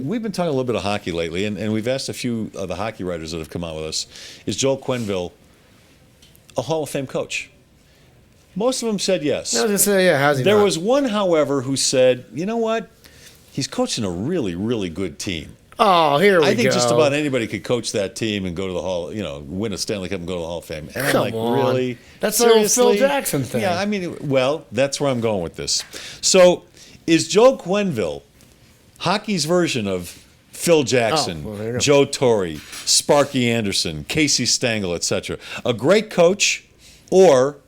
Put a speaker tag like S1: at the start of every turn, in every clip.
S1: we've been talking a little bit of hockey lately, and we've asked a few of the hockey writers that have come out with us, is Joel Quinnville a Hall of Fame coach? Most of them said yes.
S2: I was going to say, yeah, how's he
S1: There
S2: not?
S1: was one, however, who said, you know what? He's coaching a really, really good team.
S2: Oh, here we go.
S1: I think just about anybody could coach that team and go to the Hall, win a Stanley Cup and go to the Hall of Fame. And
S2: Come
S1: I'm like,
S2: on.
S1: really?
S2: That's the old Phil
S1: Seriously?
S2: Jackson thing.
S1: Yeah, I mean, well, that's where I'm going with this. So, is Joe Quinnville hockey's version of Phil Jackson,
S2: Oh, well, there you go.
S1: Joe Torre, Sparky Anderson, Casey Stengel, etc.? A great coach or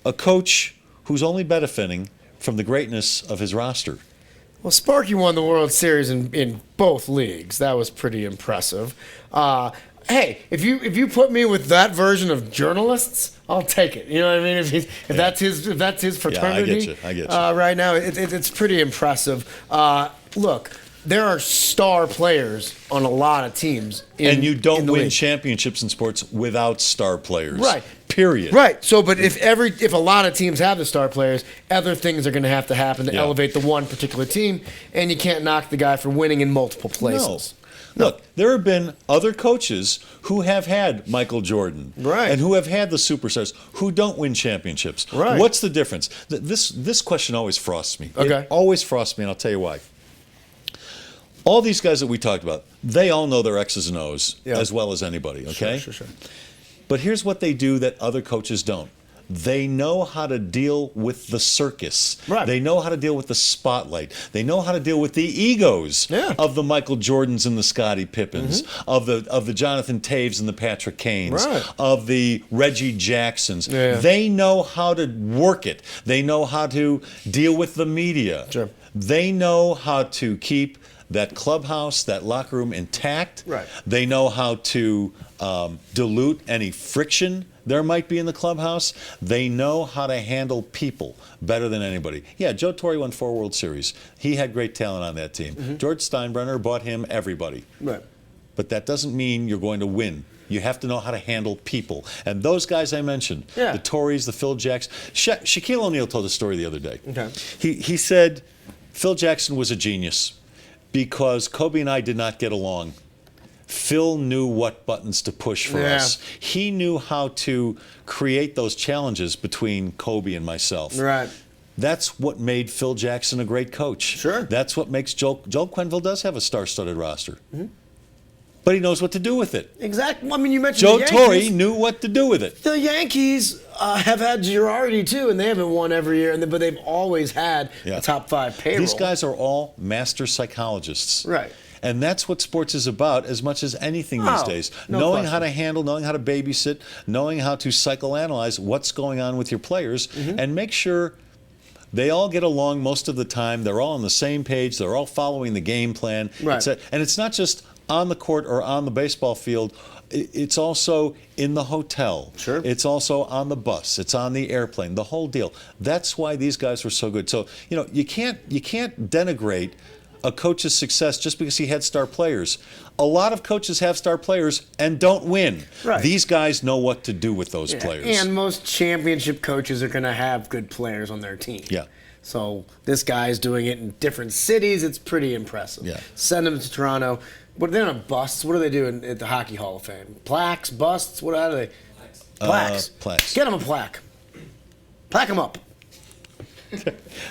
S1: a coach who's only benefiting from the greatness of his roster?
S2: Well, Sparky won the World Series in both leagues. That was pretty impressive. Hey, if you put me with that version of journalists, I'll take it. You know what I mean? If that's his fraternity,
S1: I get you.
S2: Right now, it's pretty impressive. Look, there are star players on a lot of teams.
S1: And you don't
S2: in the
S1: win
S2: league.
S1: championships in sports without star players.
S2: Right.
S1: Period.
S2: Right. So, but if a lot of teams have the star players, other things are going to have to happen to elevate the one particular team, and you can't knock the guy for winning in multiple places.
S1: No. Look, there have been other coaches who have had Michael Jordan,
S2: Right.
S1: and who have had the superstars who don't win championships.
S2: Right.
S1: What's the difference? This question always frosts me.
S2: Okay.
S1: It always frosts me, and I'll tell you why. All these guys that we talked about, they all know their X's and O's as well as anybody, okay?
S2: Sure.
S1: But here's what they do that other coaches don't. They know how to deal with the circus.
S2: Right.
S1: They know how to deal with the spotlight. They know how to deal with the egos of the Michael Jordans and the Scottie Pippens, of the Jonathan Taves and the Patrick Kanes, of the Reggie Jacksons.
S2: Yeah.
S1: They know how to work it. They know how to deal with the media.
S2: Sure.
S1: They know how to keep that clubhouse, that locker room intact.
S2: Right.
S1: They know how to dilute any friction there might be in the clubhouse. They know how to handle people better than anybody. Yeah, Joe Torre won 4 World Series. He had great talent on that team. George Steinbrenner bought him everybody.
S2: Right.
S1: But that doesn't mean you're going to win. You have to know how to handle people. And those guys I mentioned, the Torres, the Phil Jackson. Shaquille O'Neal told a story the other day.
S2: Okay.
S1: He said Phil Jackson was a genius because Kobe and I did not get along. Phil knew what buttons to push for us. He knew how to create those challenges between Kobe and myself.
S2: Right.
S1: That's what made Phil Jackson a great coach.
S2: Sure.
S1: That's what makes Joel Quinnville does have a star-studded roster. But he knows what to do with it.
S2: Exactly. I mean, you mentioned
S1: Joe
S2: the
S1: Torre
S2: Yankees.
S1: knew what to do with it.
S2: The Yankees have had Girardi too, and they haven't won every year, but they've always had a top 5 payroll.
S1: These guys are all master psychologists.
S2: Right.
S1: And that's what sports is about as much as anything these days. Knowing how to handle, knowing how to babysit, knowing how to psychoanalyze what's going on with your players, and make sure they all get along most of the time. They're all on the same page. They're all following the game plan.
S2: Right.
S1: And it's not just on the court or on the baseball field. It's also in the hotel.
S2: Sure.
S1: It's also on the bus. It's on the airplane. The whole deal. That's why these guys were so good. So, you can't denigrate a coach's success just because he had star players. A lot of coaches have star players and don't win.
S2: Right.
S1: These guys know what to do with those players.
S2: And most championship coaches are going to have good players on their team.
S1: Yeah.
S2: So this guy's doing it in different cities. It's pretty impressive.
S1: Yeah.
S2: Send him to Toronto. But they're not busts. What do they do at the Hockey Hall of Fame? Plaques, busts? What are they? Plaques.
S1: Plaques.
S2: Get him a plaque. Plaque him up.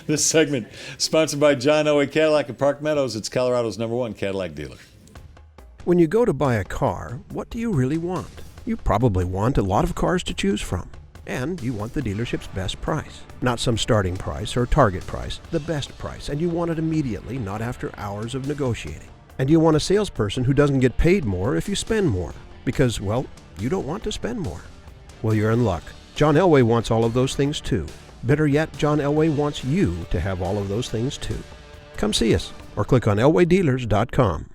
S1: This segment sponsored by John Elway Cadillac in Park Meadows. It's Colorado's #1 Cadillac dealer.
S3: When you go to buy a car, what do you really want? You probably want a lot of cars to choose from. And you want the dealership's best price. Not some starting price or target price, the best price. And you want it immediately, not after hours of negotiating. And you want a salesperson who doesn't get paid more if you spend more. Because, well, you don't want to spend more. Well, you're in luck. John Elway wants all of those things too. Better yet, John Elway wants you to have all of those things too. Come see us or click on elwaydealers.com.